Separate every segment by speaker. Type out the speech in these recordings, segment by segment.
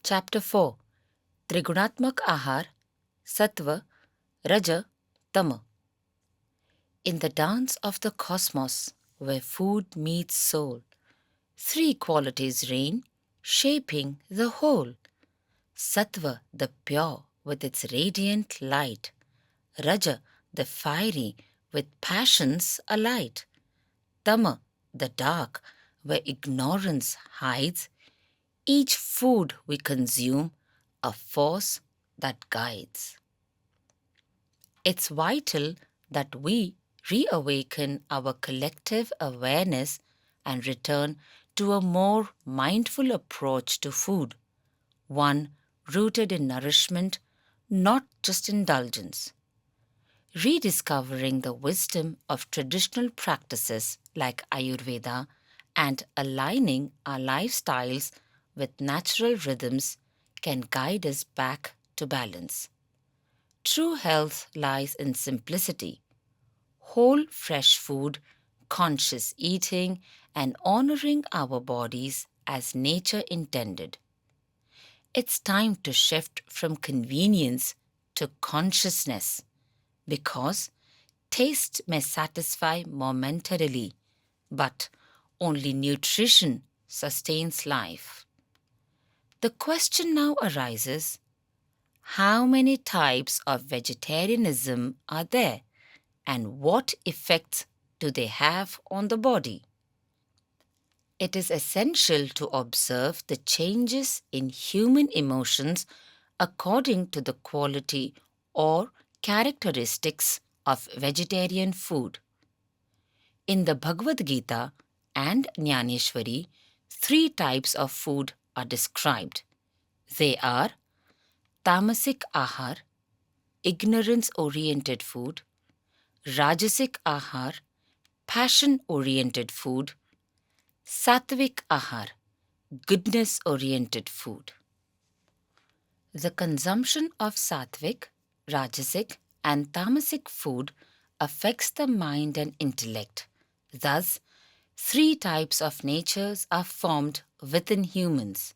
Speaker 1: Chapter 4 Trigunaत्मक Ahar, Sattva, Raja, Tama. In the dance of the cosmos, where food meets soul, three qualities reign, shaping the whole. Sattva, the pure, with its radiant light. Raja, the fiery, with passions alight. Tama, the dark, where ignorance hides. Each food we consume, a force that guides. It's vital that we reawaken our collective awareness and return to a more mindful approach to food, one rooted in nourishment, not just indulgence. Rediscovering the wisdom of traditional practices like Ayurveda and aligning our lifestyles with natural rhythms can guide us back to balance. True health lies in simplicity, whole fresh food, conscious eating, and honoring our bodies as nature intended. It's time to shift from convenience to consciousness because taste may satisfy momentarily, but only nutrition sustains life. The question now arises, how many types of vegetarianism are there, and what effects do they have on the body? It is essential to observe the changes in human emotions according to the quality or characteristics of vegetarian food. In the Bhagavad Gita and Jnaneshwari, three types of food are described. They are Tamasic Ahar, ignorance-oriented food; Rajasic Ahar, passion-oriented food; Sattvic Ahar, goodness-oriented food. The consumption of sattvic, rajasic, and tamasic food affects the mind and intellect. Thus, three types of natures are formed within humans.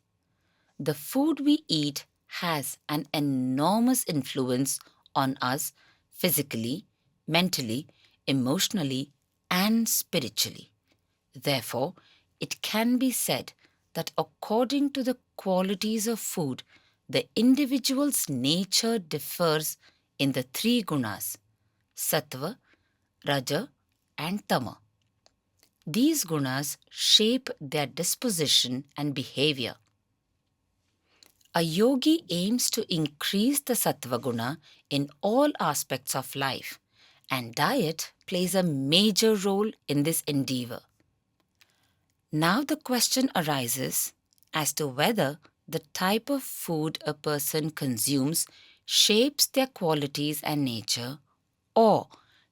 Speaker 1: The food we eat has an enormous influence on us physically, mentally, emotionally, and spiritually. Therefore, it can be said that according to the qualities of food, the individual's nature differs in the three gunas, sattva, raja, and tama. These gunas shape their disposition and behavior. A yogi aims to increase the sattva guna in all aspects of life, and diet plays a major role in this endeavor. Now the question arises as to whether the type of food a person consumes shapes their qualities and nature, or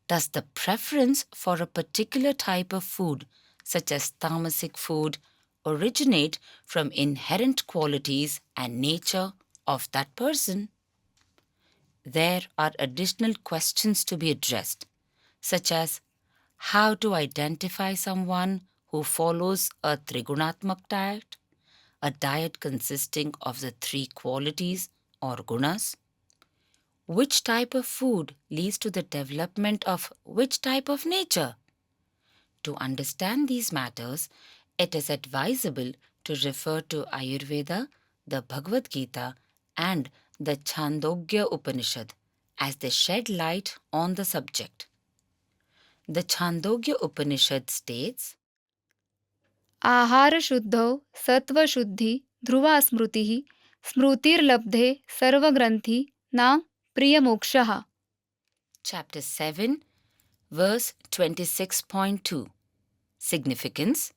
Speaker 1: does the preference for a particular type of food, such as tamasic food, originate from inherent qualities and nature of that person? There are additional questions to be addressed, such as how to identify someone who follows a Trigunatmak diet, a diet consisting of the three qualities or gunas. Which type of food leads to the development of which type of nature? To understand these matters, it is advisable to refer to Ayurveda, the Bhagavad Gita, and the Chandogya Upanishad as they shed light on the subject. The Chandogya Upanishad states,
Speaker 2: आहारशुद्धौ सत्त्वशुद्धि Dhruva स्मृतिः स्मृतिर्लब्धे सर्वग्रन्थि न प्रियमोक्षः.
Speaker 1: Chapter 7, verse 26.2. Significance: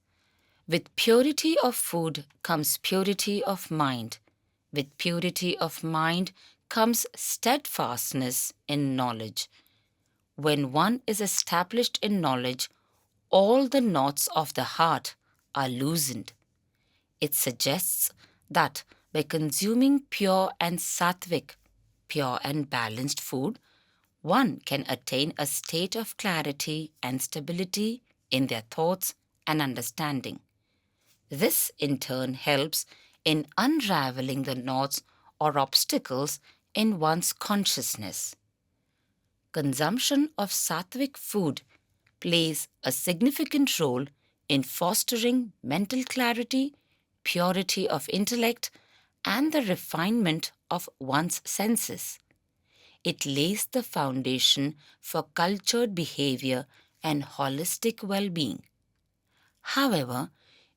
Speaker 1: with purity of food comes purity of mind. With purity of mind comes steadfastness in knowledge. When one is established in knowledge, all the knots of the heart are loosened. It suggests that by consuming pure and sattvic, pure and balanced food, one can attain a state of clarity and stability in their thoughts and understanding. This in turn helps in unraveling the knots or obstacles in one's consciousness. Consumption of sattvic food plays a significant role in fostering mental clarity, purity of intellect, and the refinement of one's senses. It lays the foundation for cultured behavior and holistic well being. However,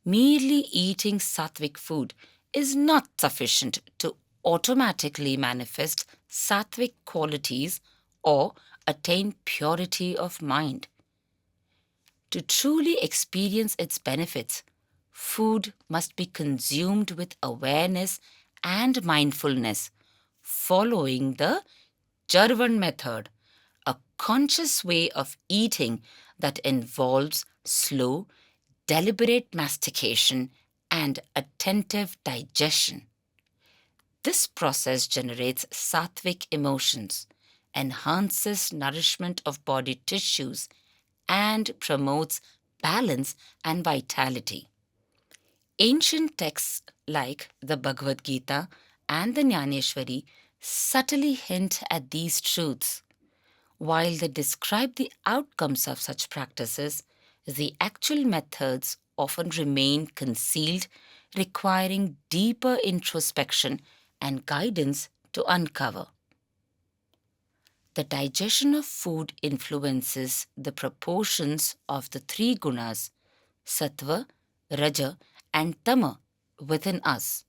Speaker 1: merely eating sattvic food is not sufficient to automatically manifest sattvic qualities or attain purity of mind. To truly experience its benefits, food must be consumed with awareness and mindfulness, following the Jarvan method, a conscious way of eating that involves slow, deliberate mastication and attentive digestion. This process generates sattvic emotions, enhances nourishment of body tissues, and promotes balance and vitality. Ancient texts like the Bhagavad Gita and the Jnaneshwari subtly hint at these truths. While they describe the outcomes of such practices, the actual methods often remain concealed, requiring deeper introspection and guidance to uncover. The digestion of food influences the proportions of the three gunas, sattva, raja, and tama, within us.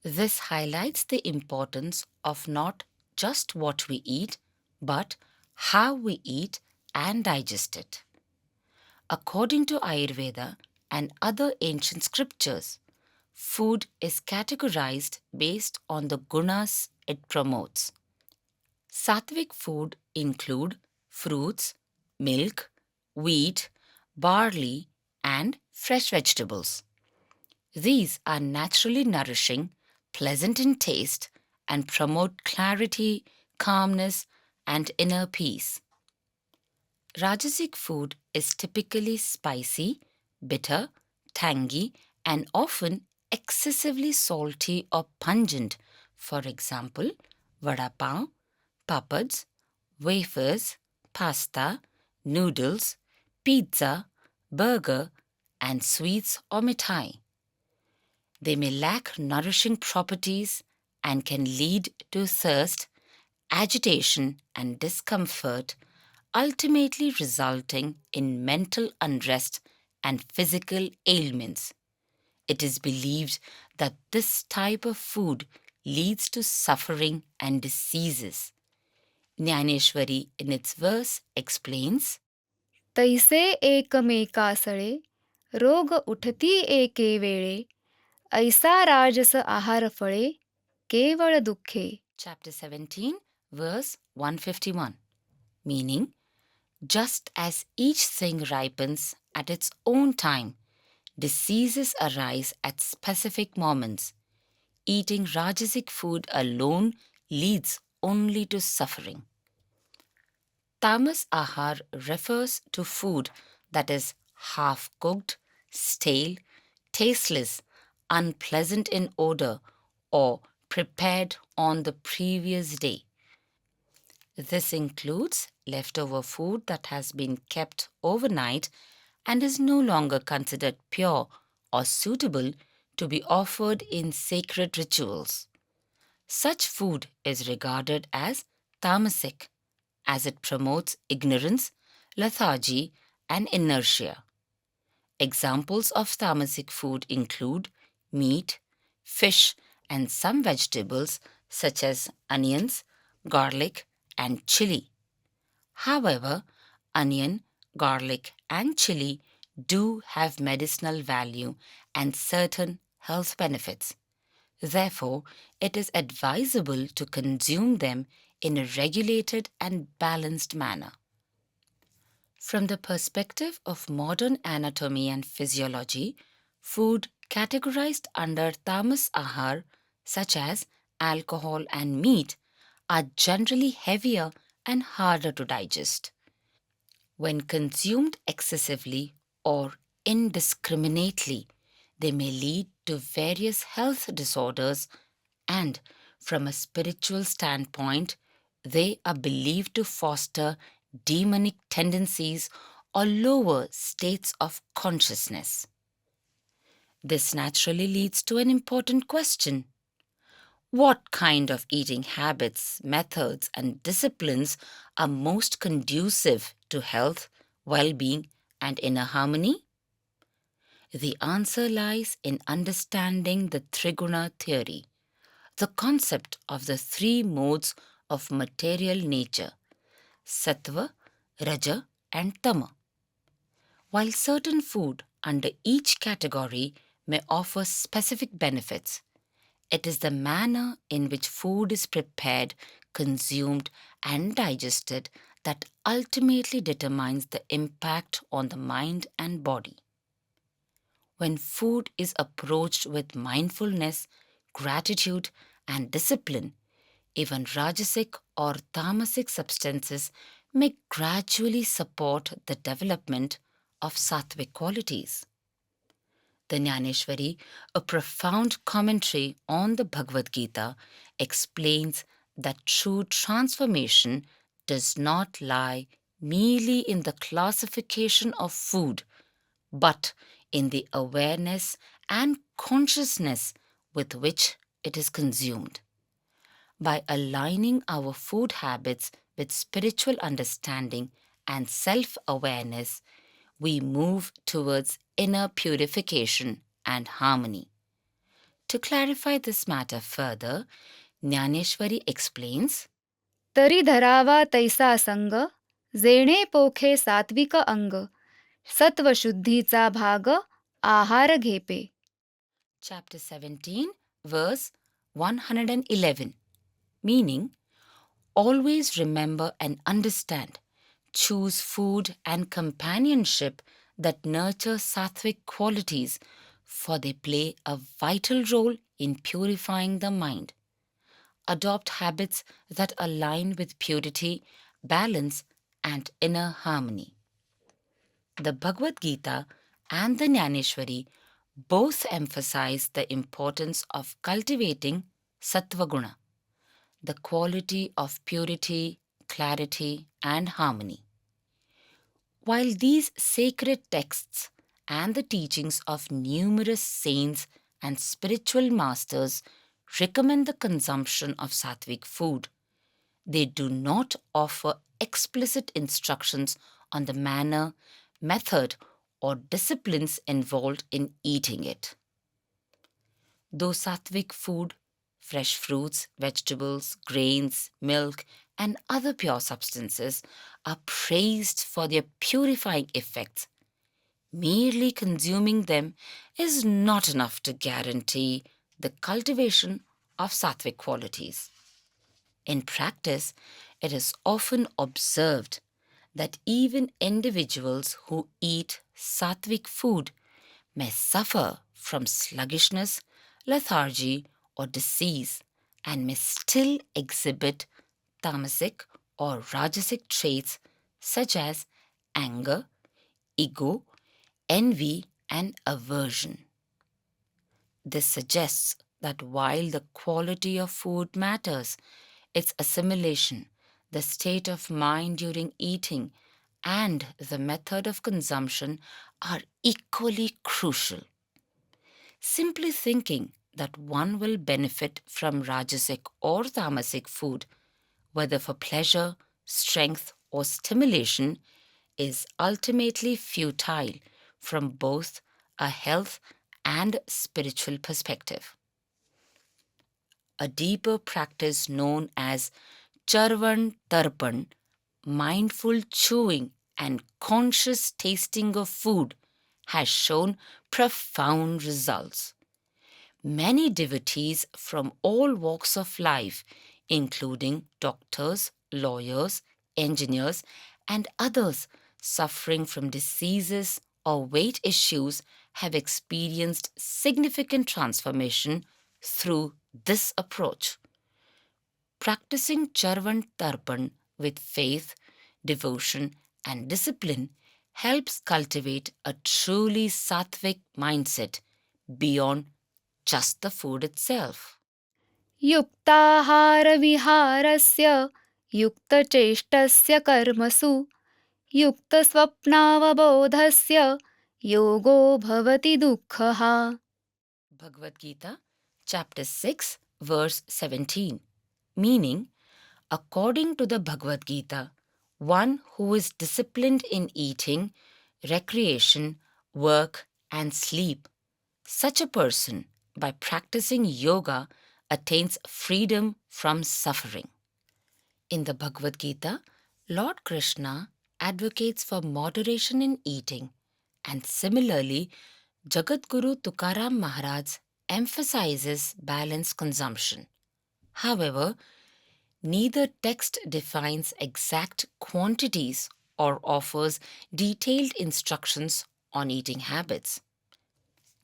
Speaker 1: This highlights the importance of not just what we eat, but how we eat and digest it. According to Ayurveda and other ancient scriptures, food is categorized based on the gunas it promotes. Sattvic food include fruits, milk, wheat, barley, and fresh vegetables. These are naturally nourishing, pleasant in taste, and promote clarity, calmness, and inner peace. Rajasic food is typically spicy, bitter, tangy, and often excessively salty or pungent. For example, vada pav, papads, wafers, pasta, noodles, pizza, burger, and sweets or mithai. They may lack nourishing properties and can lead to thirst, agitation, and discomfort, ultimately resulting in mental unrest and physical ailments. It is believed that this type of food leads to suffering and diseases. Jnaneshwari, in its verse, explains
Speaker 2: तैसे एकमेकासळे रोग उठती एके वेळे ऐसा राजस आहार फळे केवळ दुःखे.
Speaker 1: chapter 17, verse 151, meaning, just as each thing ripens at its own time, diseases arise at specific moments. Eating Rajasic food alone leads only to suffering. Tamas ahar refers to food that is half cooked, stale, tasteless, unpleasant in odor, or prepared on the previous day. This includes leftover food that has been kept overnight and is no longer considered pure or suitable to be offered in sacred rituals. Such food is regarded as tamasic, as it promotes ignorance, lethargy, and inertia. Examples of tamasic food include meat, fish, and some vegetables such as onions, garlic, and chili. However, onion, garlic, and chili do have medicinal value and certain health benefits. Therefore, it is advisable to consume them in a regulated and balanced manner. From the perspective of modern anatomy and physiology, food categorized under tamas ahar, such as alcohol and meat, are generally heavier and harder to digest. When consumed excessively or indiscriminately, they may lead to various health disorders, and from a spiritual standpoint, they are believed to foster demonic tendencies or lower states of consciousness. This naturally leads to an important question. What kind of eating habits, methods, and disciplines are most conducive to health, well being, and inner harmony? The answer lies in understanding the Triguna theory, the concept of the three modes of material nature, sattva, raja, and tama. While certain food under each category may offer specific benefits, it is the manner in which food is prepared, consumed, and digested that ultimately determines the impact on the mind and body. When food is approached with mindfulness, gratitude, and discipline, even Rajasic or Tamasic substances may gradually support the development of sattvic qualities. The Jnaneshwari, a profound commentary on the Bhagavad Gita, explains that true transformation does not lie merely in the classification of food, but in the awareness and consciousness with which it is consumed. By aligning our food habits with spiritual understanding and self awareness, we move towards inner purification and harmony. To clarify this matter further, Jnaneshwari explains.
Speaker 2: तरी धरावा तैसा संग, जेणे पोखे सात्विक अंग, सत्वशुद्धीचा भाग आहार घेपे.
Speaker 1: Chapter 17, verse 111, meaning, always remember and understand, choose food and companionship that nurture sattvic qualities, for they play a vital role in purifying the mind. Adopt habits that align with purity, balance, and inner harmony. The Bhagavad Gita and the Jnaneshwari both emphasize the importance of cultivating sattva guna, the quality of purity, clarity, and harmony. While these sacred texts and the teachings of numerous saints and spiritual masters recommend the consumption of sattvic food, they do not offer explicit instructions on the manner, method, or disciplines involved in eating it. Though sattvic food, fresh fruits, vegetables, grains, milk, and other pure substances are praised for their purifying effects, merely consuming them is not enough to guarantee the cultivation of sattvic qualities. In practice, it is often observed that even individuals who eat sattvic food may suffer from sluggishness, lethargy, or disease, and may still exhibit tamasic or rajasic traits such as anger, ego, envy, and aversion. This suggests that while the quality of food matters, its assimilation, the state of mind during eating, and the method of consumption are equally crucial. Simply thinking that one will benefit from Rajasic or Tamasic food, whether for pleasure, strength, or stimulation, is ultimately futile from both a health and spiritual perspective. A deeper practice known as Charvan Tarpan, mindful chewing and conscious tasting of food, has shown profound results. Many devotees from all walks of life, including doctors, lawyers, engineers, and others suffering from diseases or weight issues, have experienced significant transformation through this approach. Practicing Charvan Tarpan with faith, devotion, and discipline helps cultivate a truly sattvic mindset beyond just the food itself.
Speaker 2: युक्ताहारविहारस्य युक्तचेष्टस्य कर्मसु युक्तस्वप्नावबोधस्य योगो भवति दुःखः.
Speaker 1: Bhagavad Gita, chapter 6, verse 17. Meaning, according to the Bhagavad Gita, one who is disciplined in eating, recreation, work, and sleep, such a person, by practicing yoga, attains freedom from suffering. In the Bhagavad Gita, Lord Krishna advocates for moderation in eating, and similarly, Jagadguru Tukaram Maharaj emphasizes balanced consumption. However, neither text defines exact quantities or offers detailed instructions on eating habits.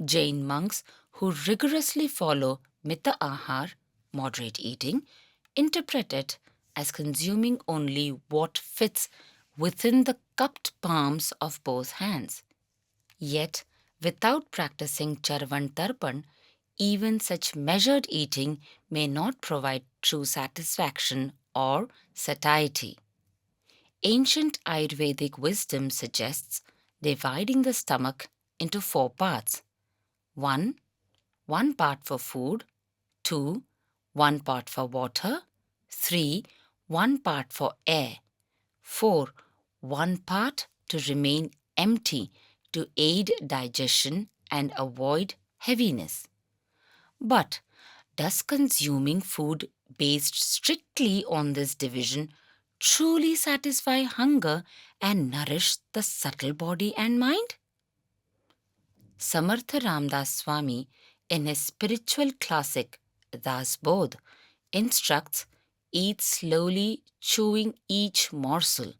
Speaker 1: Jain monks who rigorously follow Mita Ahar, moderate eating, interpret it as consuming only what fits within the cupped palms of both hands. Yet, without practicing Charvan Tarpan, even such measured eating may not provide true satisfaction or satiety. Ancient Ayurvedic wisdom suggests dividing the stomach into four parts: 1. One part for food, 2. One part for water, 3. One part for air, 4. One part to remain empty to aid digestion and avoid heaviness. But does consuming food based strictly on this division truly satisfy hunger and nourish the subtle body and mind? Samartha Ramdas Swami, in his spiritual classic Das Bodh, instructs eat slowly, chewing each morsel.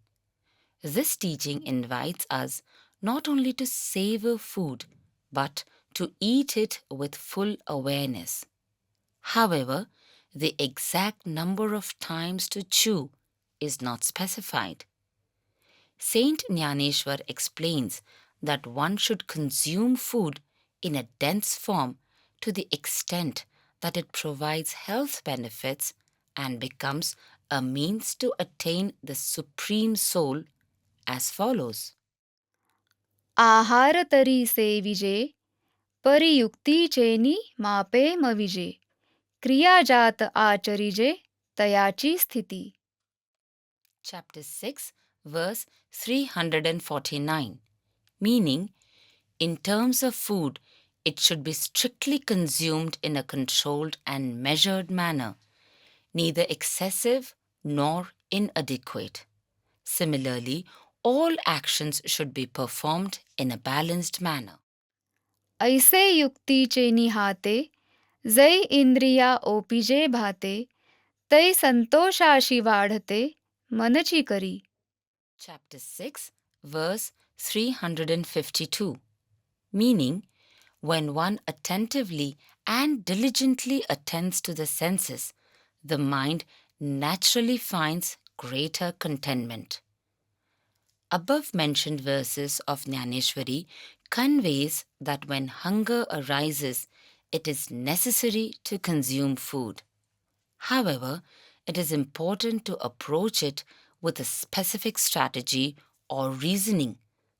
Speaker 1: This teaching invites us not only to savor food, but to eat it with full awareness. However, the exact number of times to chew is not specified. Saint Jnaneshwar explains that one should consume food in a dense form to the extent that it provides health benefits and becomes a means to attain the supreme soul as follows.
Speaker 2: आहार तरी सेविजे परियुक्ती चेनी मापे मविजे क्रियाजात आचरिजे तयाची स्थिती.
Speaker 1: Chapter 6, verse 349. Meaning, in terms of food, it should be strictly consumed in a controlled and measured manner, neither excessive nor inadequate. Similarly, all actions should be performed in a balanced manner.
Speaker 2: ऐसे युक्ती चेनी हाते जै इंद्रिया ओपिजे भाते तै संतोषाशी वाढते मनची करी.
Speaker 1: Chapter 6, verse 352. Meaning, when one attentively and diligently attends to the senses, the mind naturally finds greater contentment. Above mentioned verses of Jnaneshwari conveys that when hunger arises, it is necessary to consume food. However, it is important to approach it with a specific strategy or reasoning,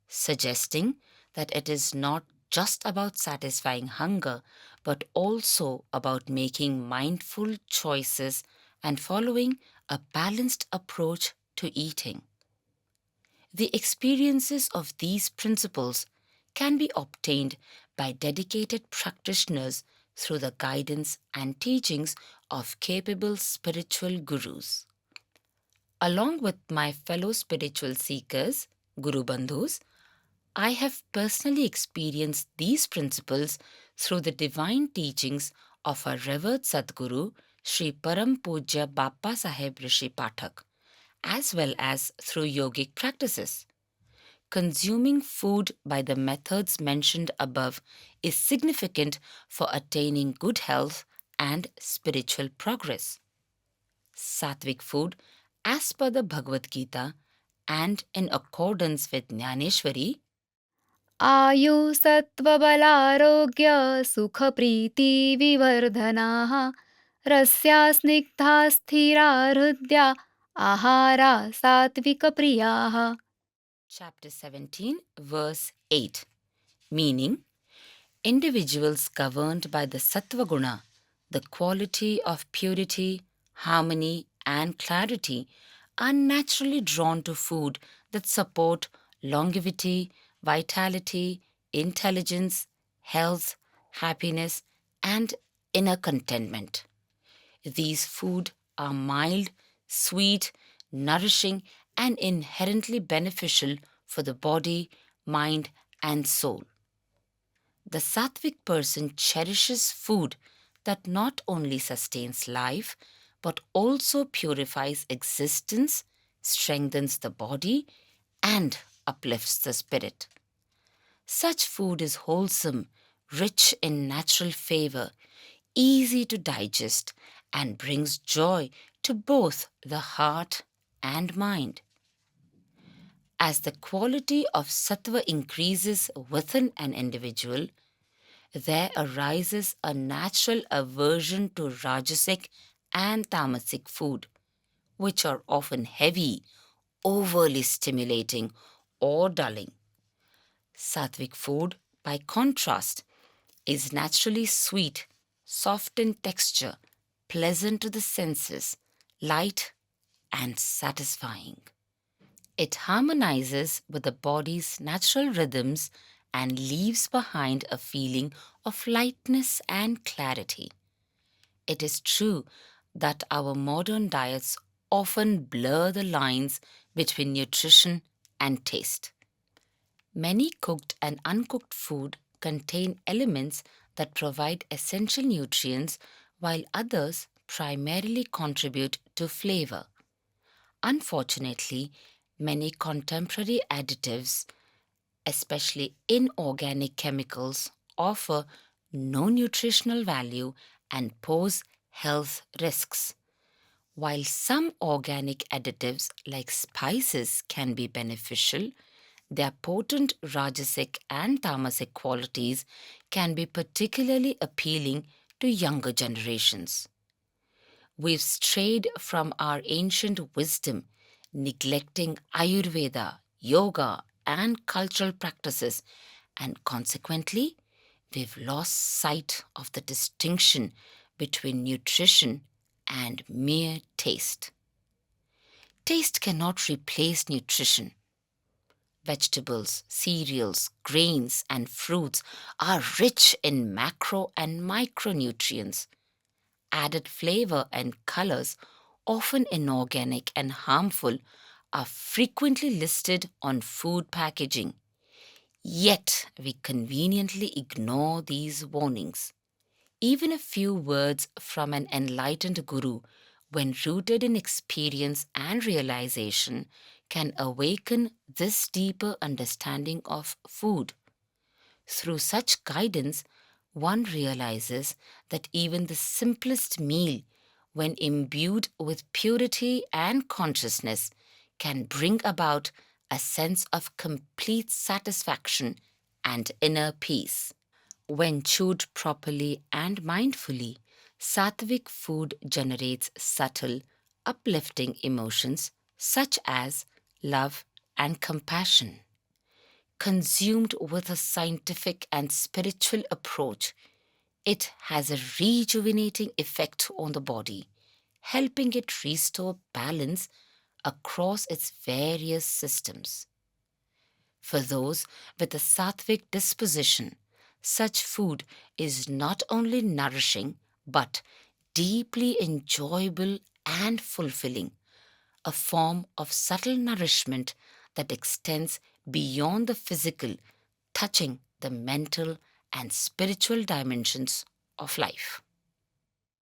Speaker 1: suggesting that it is not just about satisfying hunger, but also about making mindful choices and following a balanced approach to eating. The experiences of these principles can be obtained by dedicated practitioners through the guidance and teachings of capable spiritual gurus. Along with my fellow spiritual seekers, Guru Bandhus, I have personally experienced these principles through the divine teachings of our revered Sadguru, Sri Param Pujya Bappa Saheb Rishi Pathak, as well as through yogic practices. Consuming food by the methods mentioned above is significant for attaining good health and spiritual progress. Sattvic food, as per the Bhagavad Gita and in accordance with Jnaneshwari,
Speaker 2: आयु सत्त्वबलारोग्य सुखप्रीतिविवर्धनाः Russia Snigdha स्थिरा हृद्या आहारा सात्विकप्रियाः.
Speaker 1: Chapter 17, verse 8, meaning individuals governed by the Sattva Guna, the quality of purity, harmony, and clarity, are naturally drawn to food that support longevity, vitality, intelligence, health, happiness, and inner contentment. These food are mild, sweet, nourishing, and inherently beneficial for the body, mind, and soul. The sattvic person cherishes food that not only sustains life but also purifies existence, strengthens the body, and uplifts the spirit. Such food is wholesome, rich in natural flavor, easy to digest, and brings joy to both the heart and mind. As the quality of sattva increases within an individual, there arises a natural aversion to rajasic and tamasic food, which are often heavy, overly stimulating, or dulling. Sattvic food, by contrast, is naturally sweet, soft in texture, pleasant to the senses, light, and satisfying. It harmonizes with the body's natural rhythms and leaves behind a feeling of lightness and clarity. It is true that our modern diets often blur the lines between nutrition and taste. Many cooked and uncooked food contain elements that provide essential nutrients, while others primarily contribute to flavor. Unfortunately, many contemporary additives, especially inorganic chemicals, offer no nutritional value and pose health risks. While some organic additives like spices can be beneficial, their potent rajasic and tamasic qualities can be particularly appealing to younger generations. We've strayed from our ancient wisdom, neglecting Ayurveda, yoga, and cultural practices, and consequently, we've lost sight of the distinction between nutrition and mere taste. Taste cannot replace nutrition. Vegetables, cereals, grains, and fruits are rich in macro and micronutrients. Added flavor and colors, often inorganic and harmful, are frequently listed on food packaging. Yet, we conveniently ignore these warnings. Even a few words from an enlightened guru, when rooted in experience and realization, can awaken this deeper understanding of food. Through such guidance, one realizes that even the simplest meal, when imbued with purity and consciousness, can bring about a sense of complete satisfaction and inner peace. When chewed properly and mindfully, sattvic food generates subtle, uplifting emotions such as love and compassion. Consumed with a scientific and spiritual approach, it has a rejuvenating effect on the body, helping it restore balance across its various systems. For those with a sattvic disposition, such food is not only nourishing but deeply enjoyable and fulfilling, a form of subtle nourishment that extends beyond the physical, touching the mental and spiritual dimensions of life.